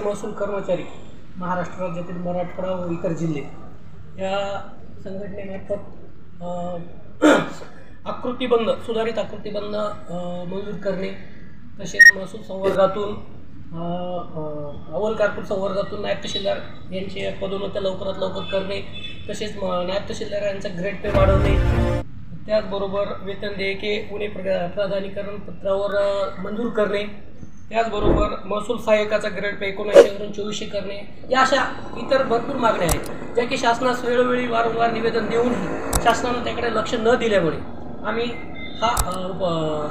महसूल कर्मचारी महाराष्ट्र राज्यातील मराठवाडा व इतर जिल्हे या संघटनेमार्फत सुधारित आकृतीबंध मंजूर करणे, तसेच महसूल संवर्गातून अव्वल कारकून संवर्गातून नायब तहसीलदार यांची पदोन्नती लवकरात लवकर करणे, तसेच नायब तहसीलदार यांचा ग्रेड पे वाढवणे, त्याचबरोबर वेतन देयके उणे प्राधान्यीकरण पत्रावर मंजूर करणे, त्याचबरोबर महसूल सहाय्यकाचा ग्रेड पे 1900 वरून 2400 करणे, या अशा इतर भरपूर मागण्या आहेत ज्या की शासनास वेळोवेळी वारंवार निवेदन देऊनही शासनानं त्याकडे लक्ष न दिल्यामुळे आम्ही हा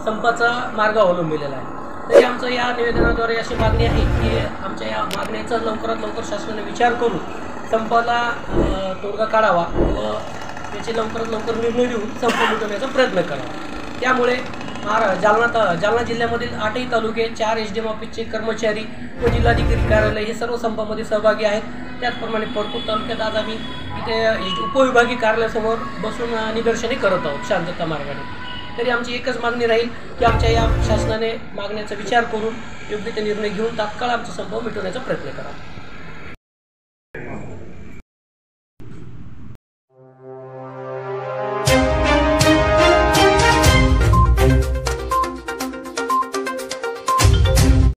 संपाचा मार्ग अवलंबिलेला आहे। तरी आमचं या निवेदनाद्वारे अशी मागणी आहे की आमच्या या मागण्याचा लवकरात लवकर शासनाने विचार करून संपाला तोडगा काढावा व त्याचे लवकरात लवकर निर्णय देऊन संप मिटवण्याचा प्रयत्न करावा। त्यामुळे जालना जिल्ह्यामधील 8ही तालुके, 4 एसडीएम ऑफिसचे कर्मचारी व जिल्हाधिकारी कार्यालय हे सर्व संपामध्ये सहभागी आहेत। त्याचप्रमाणे परतूर तालुक्यात आज आम्ही इथे उपविभागीय कार्यालयासमोर बसून निदर्शने करत आहोत शांतता मार्गाने। तरी आमची एकच मागणी राहील की आमच्या या शासनाने मागण्याचा विचार करून योग्य ते निर्णय घेऊन तात्काळ आमचा संप मिटवण्याचा प्रयत्न करावा।